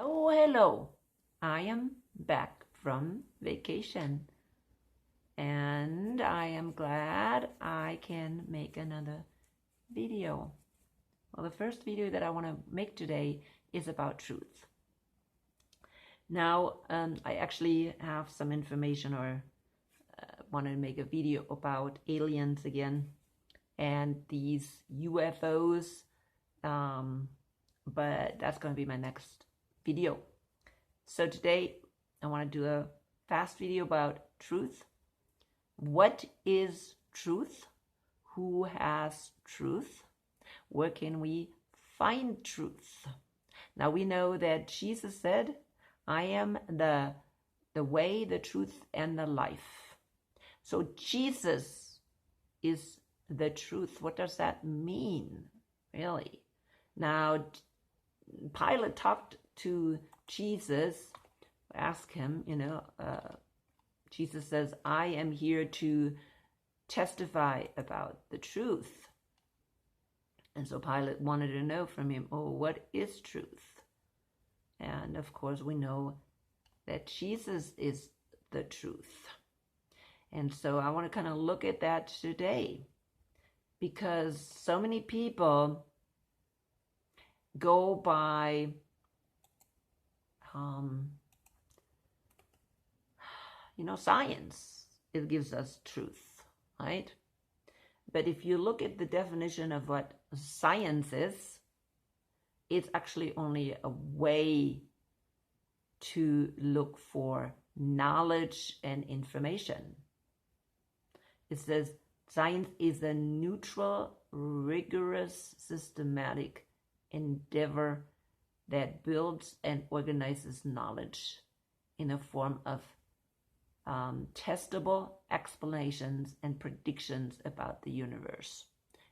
Oh, hello. I am back from vacation and I am glad I can make another video. Well, the first video that I want to make today is about truth. Now, I actually have some information or want to make a video about aliens again and these UFOs, but that's going to be my next video. So today I want to do a fast video about truth. What is truth? Who has truth? Where can we find truth? Now we know that Jesus said, I am the way, the truth, and the life. So Jesus is the truth. What does that mean, really? Now, Pilate talked to Jesus, asked him, Jesus says, I am here to testify about the truth. And so Pilate wanted to know from him, what is truth? And of course, we know that Jesus is the truth. And so I want to kind of look at that today, because so many people go by science. It gives us truth, right? But if you look at the definition of what science is, it's actually only a way to look for knowledge and information. It says science is a neutral, rigorous, systematic endeavor that builds and organizes knowledge in a form of testable explanations and predictions about the universe.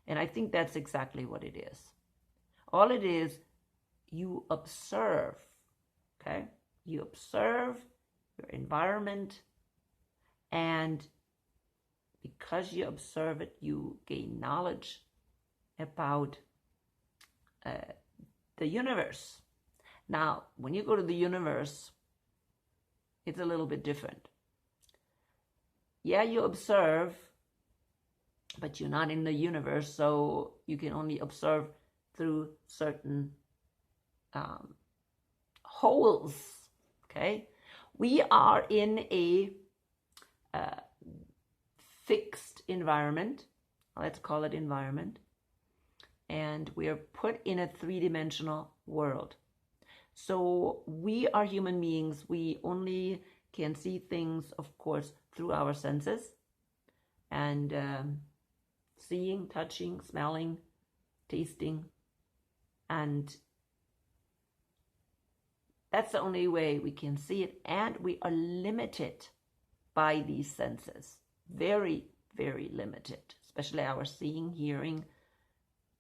And I think that's exactly what it is. All it is, you observe, okay? You observe your environment, and because you observe it, you gain knowledge about the universe. Now, when you go to the universe, it's a little bit different. Yeah, you observe, but you're not in the universe, so you can only observe through certain holes, okay? We are in a fixed environment, let's call it environment, and we are put in a three-dimensional world. So we are human beings. We only can see things, of course, through our senses, and seeing, touching, smelling, tasting, and that's the only way we can see it, and we are limited by these senses. Very, very limited, especially our seeing, hearing.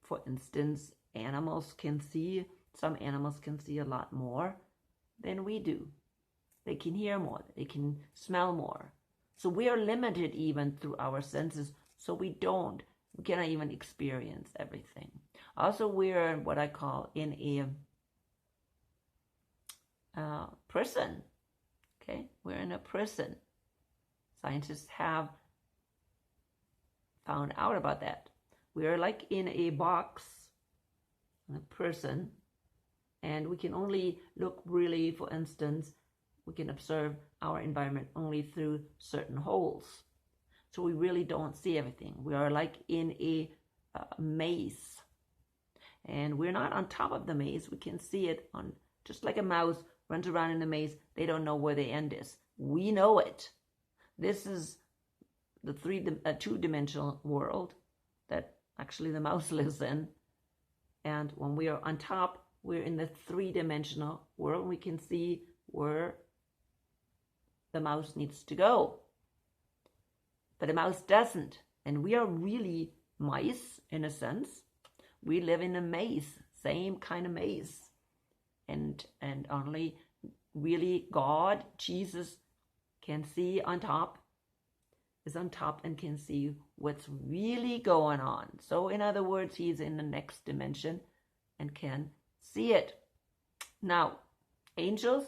For instance, animals can see, some animals can see a lot more than we do. They can hear more, they can smell more. So we are limited even through our senses, so we cannot even experience everything. Also, we're what I call in a prison, okay? We're in a prison. Scientists have found out about that. We're like in a box, in a prison, and we can only look really, for instance, we can observe our environment only through certain holes. So we really don't see everything. We are like in a maze. And we're not on top of the maze. We can see it on, just like a mouse runs around in the maze. They don't know where the end is. We know it. This is the two-dimensional world that actually the mouse lives in. And when we are on top, we're in the three-dimensional world. We can see where the mouse needs to go. But the mouse doesn't. And we are really mice, in a sense. We live in a maze, same kind of maze. And only really God, Jesus, can see on top, is on top and can see what's really going on. So in other words, he's in the next dimension and can see it. Now, Angels,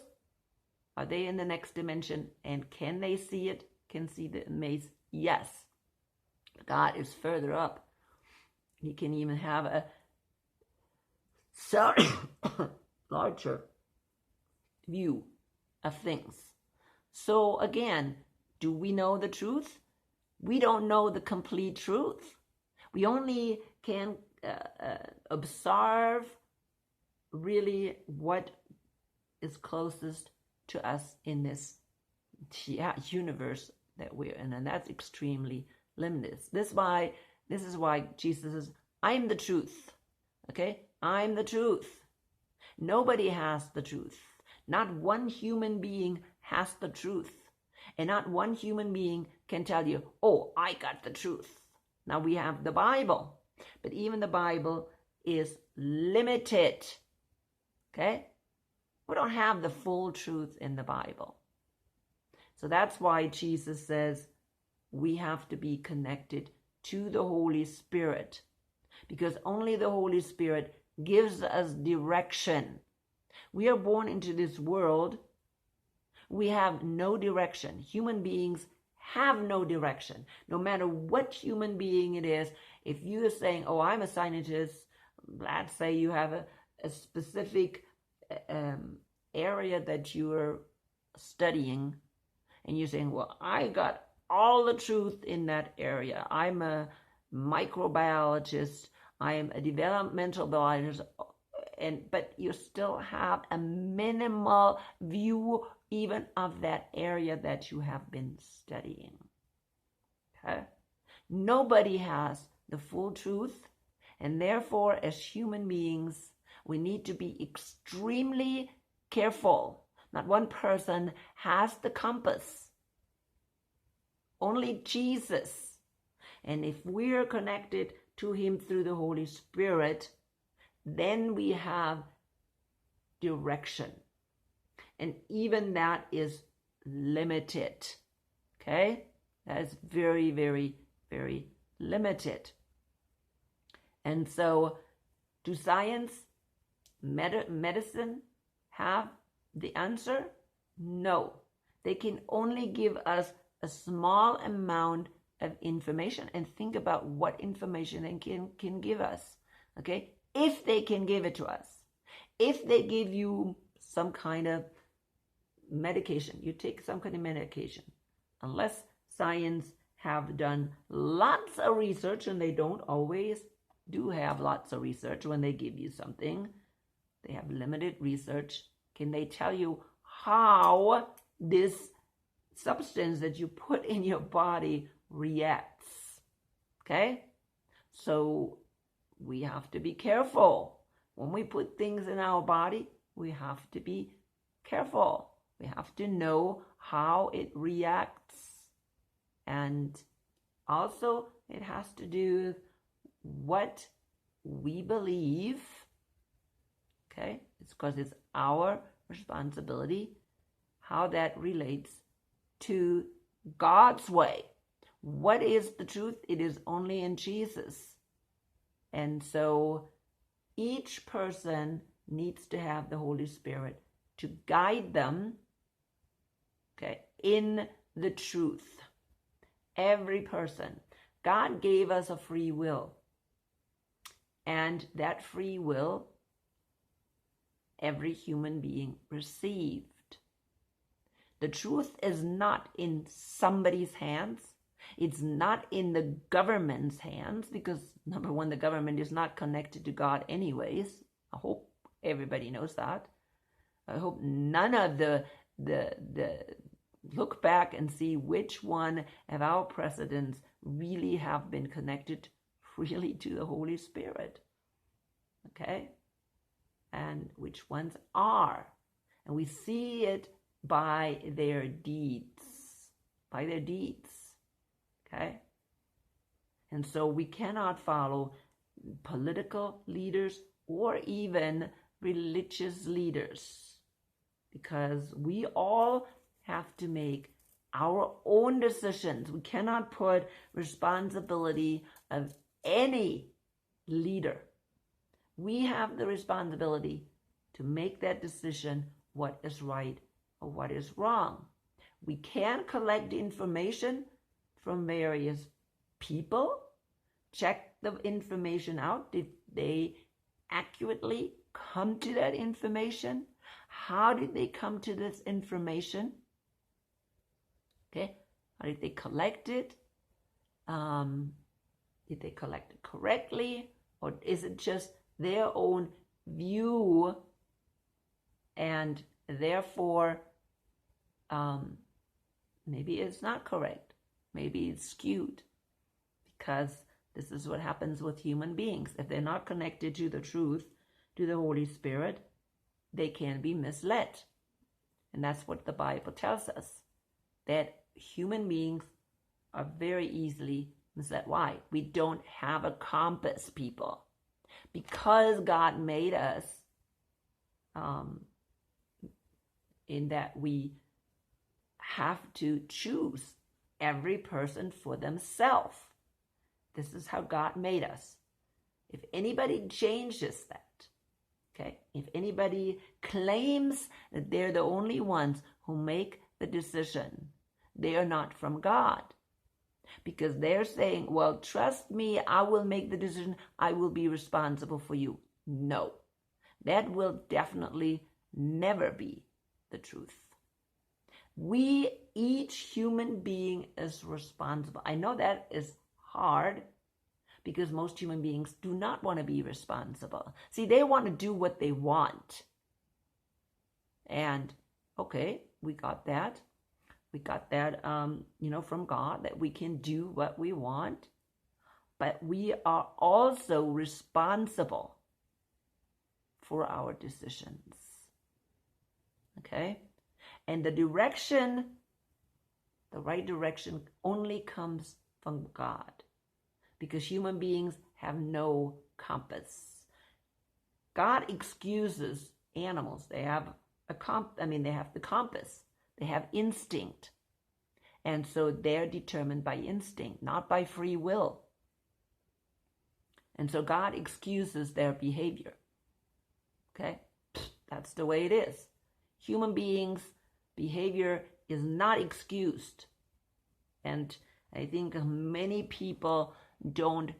are they in the next dimension? And can they see it? Can see the maze? Yes. God is further up. He can even have a larger view of things. So again, do we know the truth? We don't know the complete truth. We only can observe really what is closest to us in this universe that we're in, and that's extremely limited. This is why Jesus says, I'm the truth. Okay? I'm the truth. Nobody has the truth. Not one human being has the truth. And not one human being can tell you, oh, I got the truth. Now we have the Bible, but even the Bible is limited. Okay? We don't have the full truth in the Bible. So that's why Jesus says we have to be connected to the Holy Spirit, because only the Holy Spirit gives us direction. We are born into this world. We have no direction. Human beings have no direction. No matter what human being it is, if you're saying, oh, I'm a scientist, let's say you have a specific area that you are studying, and you're saying, well, I got all the truth in that area. I'm a microbiologist. I am a developmental biologist. But you still have a minimal view even of that area that you have been studying. Okay? Nobody has the full truth, and therefore, as human beings, we need to be extremely careful. Not one person has the compass. Only Jesus. And if we're connected to him through the Holy Spirit, then we have direction. And even that is limited. Okay? That is very, very, very limited. And so, do science, medicine have the answer? No. They can only give us a small amount of information, and think about what information they can give us. Okay? If they can give it to us. If they give you some kind of medication, you take some kind of medication, unless science have done lots of research, and they don't always do have lots of research when they give you something. They have limited research. Can they tell you how this substance that you put in your body reacts? Okay? So we have to be careful. When we put things in our body, we have to be careful. We have to know how it reacts. And also, it has to do with what we believe. Okay? It's because it's our responsibility how that relates to God's way. What is the truth? It is only in Jesus. And so each person needs to have the Holy Spirit to guide them, okay, in the truth. Every person. God gave us a free will. And that free will, every human being received. The truth is not in somebody's hands. It's not in the government's hands, because number one, the government is not connected to God anyways. I hope everybody knows that. I hope none of the look back and see which one of our presidents really have been connected really to the Holy Spirit. Okay? And which ones are. And we see it by their deeds. By their deeds. Okay? And so we cannot follow political leaders or even religious leaders, because we all have to make our own decisions. We cannot put responsibility of any leader. We have the responsibility to make that decision what is right or what is wrong. We can collect information from various people, check the information out. Did they accurately come to that information? How did they come to this information? Okay, how did they collect it? Did they collect it correctly? Or is it just their own view and therefore maybe it's not correct? Maybe it's skewed, because this is what happens with human beings. If they're not connected to the truth, to the Holy Spirit, they can be misled. And that's what the Bible tells us, that human beings are very easily misled. Why? We don't have a compass, people. Because God made us in that we have to choose every person for themselves. This is how God made us. If anybody changes that, okay, if anybody claims that they're the only ones who make the decision, they are not from God. Because they're saying, well, trust me, I will make the decision, I will be responsible for you. No, that will definitely never be the truth. Each human being is responsible. I know that is hard, because most human beings do not want to be responsible. See, they want to do what they want. And okay, we got that. We got that, from God, that we can do what we want. But we are also responsible for our decisions. Okay? And the right direction only comes from God. Because human beings have no compass. God excuses animals. They have they have the compass. They have instinct. And so they're determined by instinct, not by free will. And so God excuses their behavior. Okay? That's the way it is. Human beings' behavior is not excused. And I think many people don't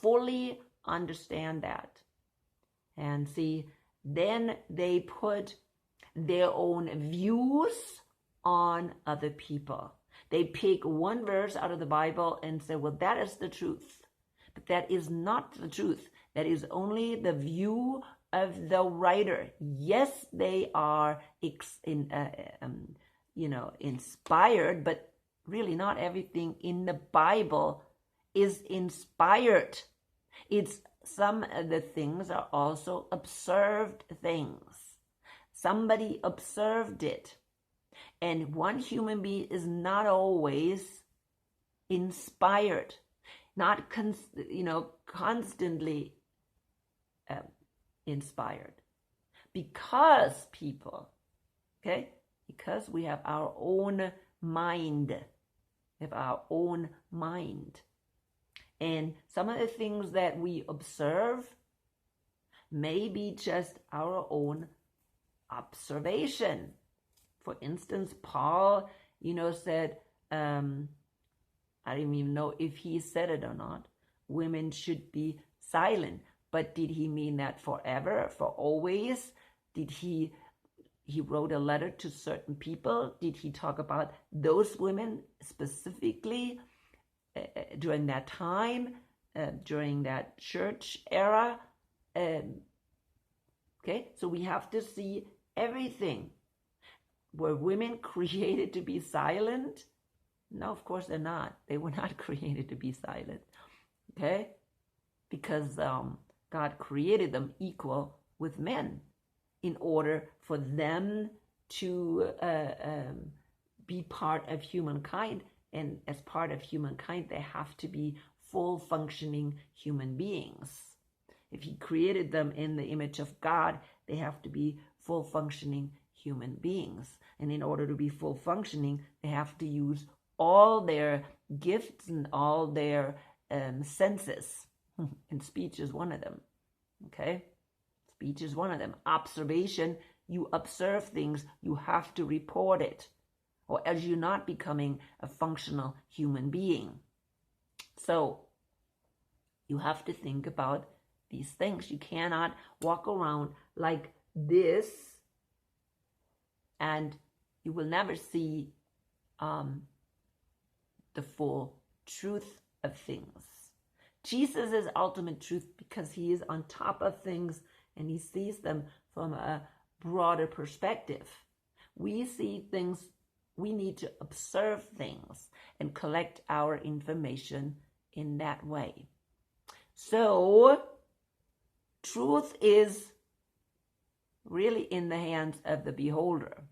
fully understand that. And see, then they put their own views on other people. They pick one verse out of the Bible and say, well, that is the truth. But that is not the truth. That is only the view of the writer. Yes, they are inspired, but really not everything in the Bible is inspired. Some of the things are also observed things. Somebody observed it. And one human being is not always inspired, not constantly inspired. Because because we have our own mind. And some of the things that we observe may be just our own observation. For instance, Paul, said, I don't even know if he said it or not, women should be silent. But did he mean that forever, for always? Did he wrote a letter to certain people? Did he talk about those women specifically during that time, during that church era? So we have to see everything. Were women created to be silent? No, of course they're not. They were not created to be silent. Okay? Because God created them equal with men in order for them to be part of humankind. And as part of humankind, they have to be full functioning human beings. If he created them in the image of God, they have to be full functioning human beings. And in order to be full functioning, they have to use all their gifts and all their senses. And speech is one of them. Okay? Speech is one of them. Observation you observe things, you have to report it, or else you're not becoming a functional human being. So you have to think about these things. You cannot walk around like this and you will never see the full truth of things. Jesus is ultimate truth because he is on top of things and he sees them from a broader perspective. We see things, we need to observe things and collect our information in that way. So, truth is really in the hands of the beholder.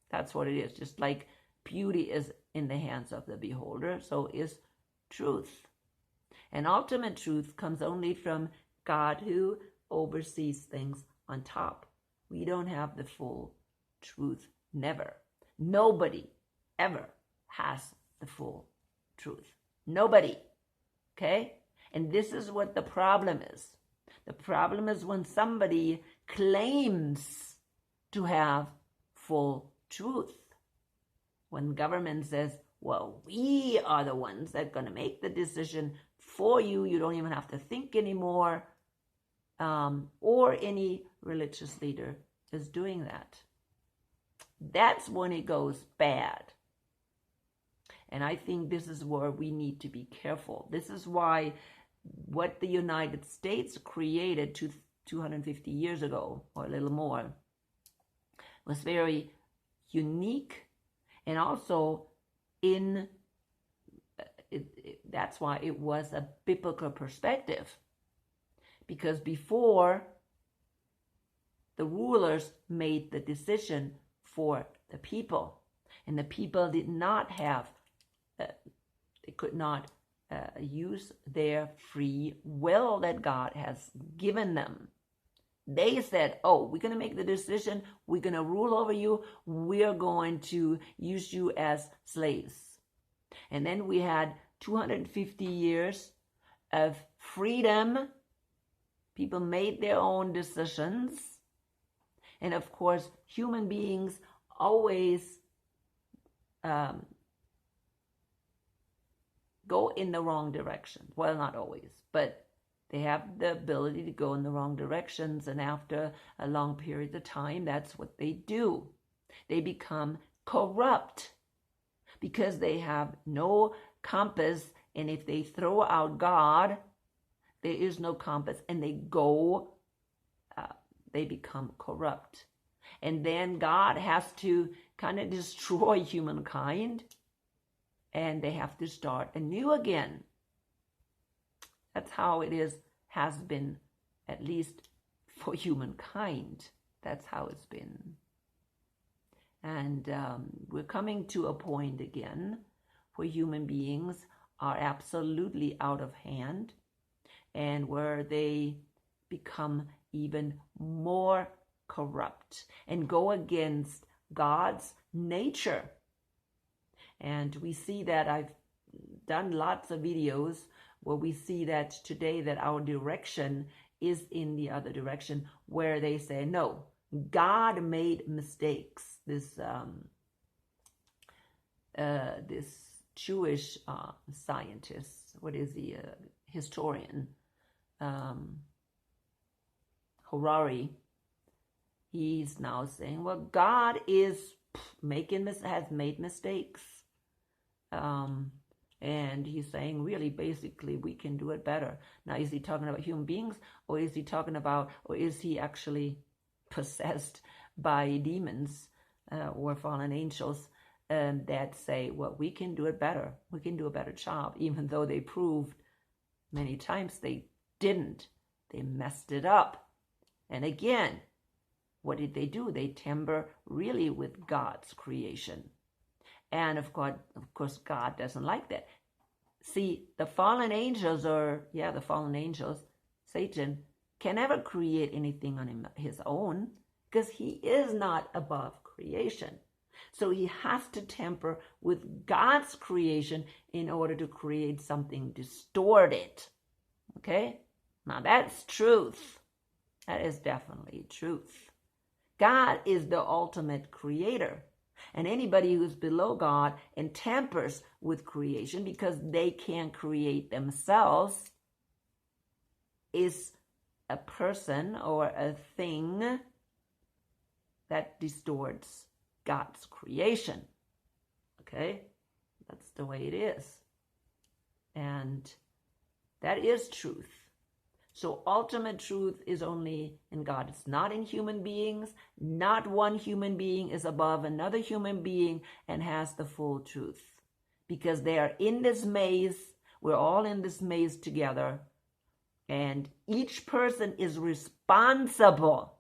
That's what it is. Just like beauty is in the hands of the beholder, so is truth. And ultimate truth comes only from God, who oversees things on top. We don't have the full truth, never. Nobody ever has the full truth. Nobody. Okay? And this is what the problem is. The problem is when somebody claims to have full truth. When government says, well, we are the ones that are going to make the decision for you. You don't even have to think anymore. Or any religious leader is doing that. That's when it goes bad. And I think this is where we need to be careful. This is why what the United States created 250 years ago, or a little more, was very unique. And also that's why it was a biblical perspective. Because before, the rulers made the decision for the people. And the people did not have, they could not use their free will that God has given them. They said, oh, we're going to make the decision. We're going to rule over you. We're going to use you as slaves. And then we had 250 years of freedom. People made their own decisions. And of course, human beings always go in the wrong direction. Well, not always, but they have the ability to go in the wrong directions. And after a long period of time, that's what they do. They become corrupt because they have no compass. And if they throw out God, there is no compass, and they become corrupt. And then God has to kind of destroy humankind, and they have to start anew again. That's how it has been, at least for humankind. That's how it's been. And we're coming to a point again where human beings are absolutely out of hand, and where they become even more corrupt and go against God's nature. And we see that. I've done lots of videos where we see that today that our direction is in the other direction, where they say, no, God made mistakes. This Jewish scientist, what is he, historian, Harari, he's now saying, well, God has made mistakes. And he's saying, really, basically, we can do it better. Now, is he talking about human beings, or is he actually possessed by demons or fallen angels that say, well, we can do it better. We can do a better job, even though they proved many times they didn't. They messed it up. And again, what did they do? They tamper really with God's creation. And of course, God doesn't like that. See, the fallen angels, Satan, can never create anything on his own, because he is not above creation. So he has to tamper with God's creation in order to create something distorted. Okay? Now that's truth. That is definitely truth. God is the ultimate creator. And anybody who's below God and tampers with creation because they can't create themselves is a person or a thing that distorts God's creation. Okay? That's the way it is. And that is truth. So ultimate truth is only in God. It's not in human beings. Not one human being is above another human being and has the full truth. Because they are in this maze. We're all in this maze together. And each person is responsible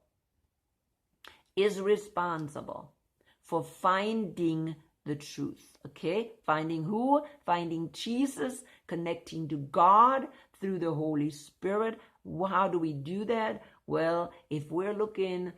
for finding the truth. Okay? Finding who? Finding Jesus, connecting to God through the Holy Spirit. How do we do that? Well, if we're looking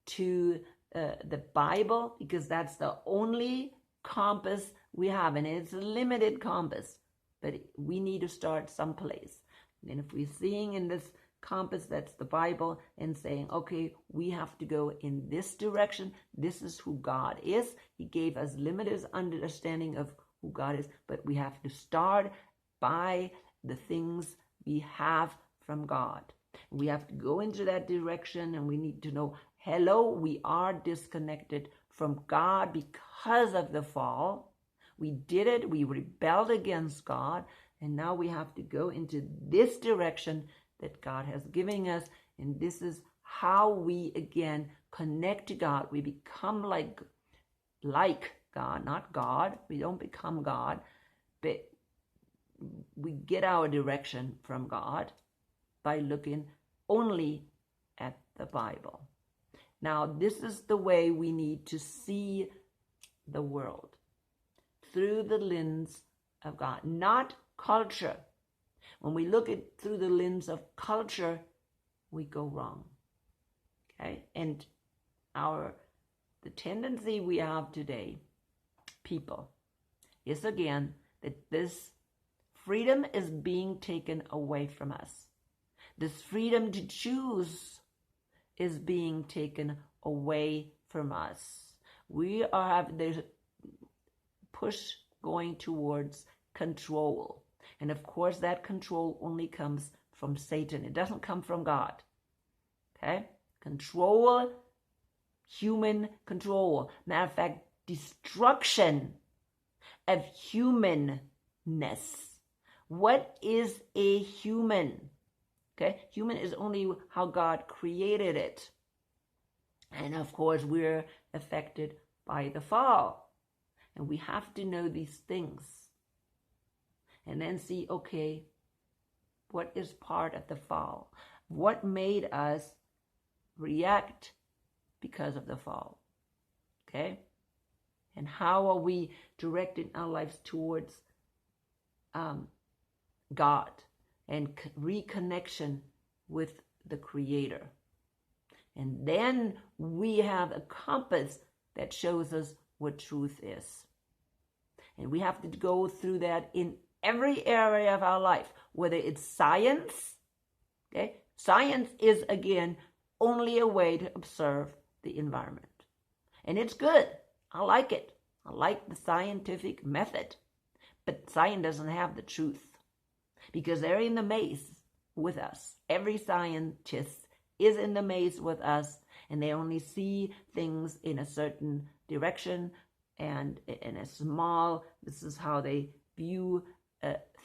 to the Bible, because that's the only compass we have, and it's a limited compass, but we need to start someplace. And if we're seeing in this compass that's the Bible and saying, okay, we have to go in this direction. This is who God is. He gave us limited understanding of who God is, but we have to start by the things we have from God. We have to go into that direction, and we need to know, hello, we are disconnected from God because of the fall. We did it. We rebelled against God. And now we have to go into this direction that God has given us. And this is how we, again, connect to God. We become like God, not God. We don't become God, but we get our direction from God by looking only at the Bible. Now, this is the way we need to see the world, through the lens of God, not culture. When we look at through the lens of culture, we go wrong. Okay? And the tendency we have today, people, is again that this freedom is being taken away from us. This freedom to choose is being taken away from us. We have this push going towards control. And of course, that control only comes from Satan. It doesn't come from God. Okay? Control, human control. Matter of fact, destruction of humanness. What is a human? Okay? Human is only how God created it. And of course, we're affected by the fall. And we have to know these things. And then see, okay, what is part of the fall? What made us react because of the fall? Okay? And how are we directing our lives towards God and reconnection with the Creator? And then we have a compass that shows us what truth is. And we have to go through that in every area of our life, whether it's science. Okay? Science is, again, only a way to observe the environment. And it's good. I like it. I like the scientific method. But science doesn't have the truth, because they're in the maze with us. Every scientist is in the maze with us, and they only see things in a certain direction and in a small, this is how they view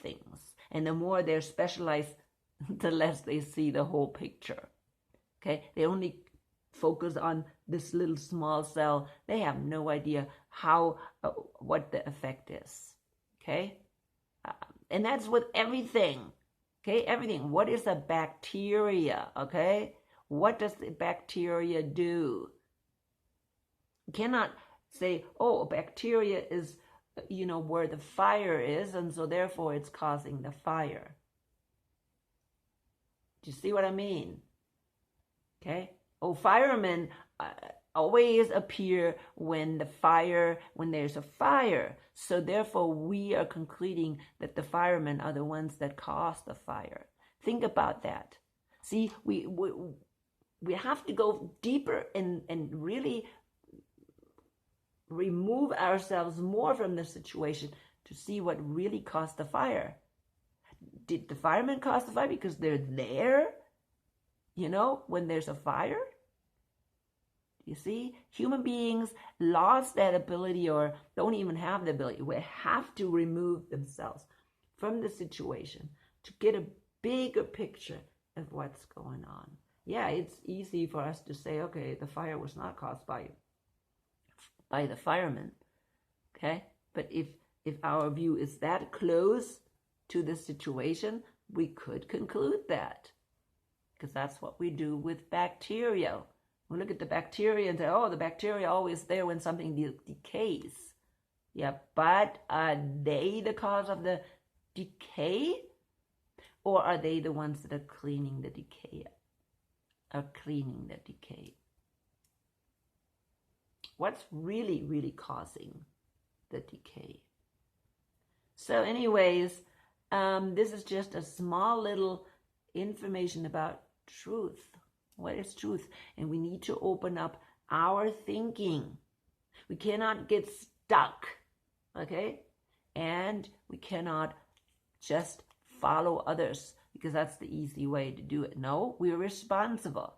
things. And the more they're specialized, the less they see the whole picture. Okay? They only focus on this little small cell. They have no idea what the effect is. Okay? And that's with everything. Okay? Everything. What is a bacteria? Okay? What does the bacteria do? You cannot say, oh, a bacteria is, where the fire is, and so therefore it's causing the fire. Do you see what I mean? Okay? Oh, firemen always appear when there's a fire. So therefore we are concluding that the firemen are the ones that caused the fire. Think about that. See, we have to go deeper and really remove ourselves more from the situation to see what really caused the fire. Did the firemen cause the fire because they're there, when there's a fire? You see, human beings lost that ability or don't even have the ability. We have to remove themselves from the situation to get a bigger picture of what's going on. Yeah, it's easy for us to say, okay, the fire was not caused by the firemen, okay? But if our view is that close to the situation, we could conclude that, because that's what we do with bacteria. We look at the bacteria and say, oh, the bacteria always there when something decays. Yeah, but are they the cause of the decay? Or are they the ones that are cleaning the decay? What's really, really causing the decay? So anyways, this is just a small little information about truth. What is truth? And we need to open up our thinking. We cannot get stuck, okay? And we cannot just follow others, because that's the easy way to do it. No, we're responsible.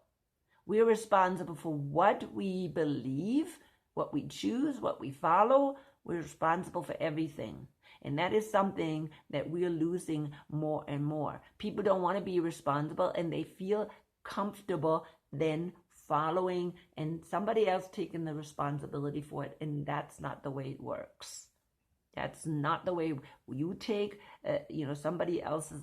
We're responsible for what we believe, what we choose, what we follow. We're responsible for everything. And that is something that we're losing more and more. People don't want to be responsible, and they feel comfortable then following and somebody else taking the responsibility for it. And that's not the way it works. That's not the way you take, somebody else's,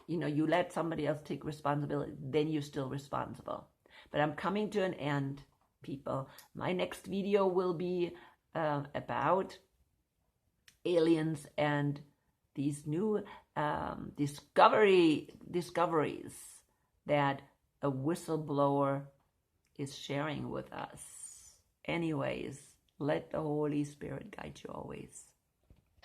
you let somebody else take responsibility, then you're still responsible. But I'm coming to an end, people. My next video will be about aliens and these new discoveries that a whistleblower is sharing with us. Anyways, let the Holy Spirit guide you always.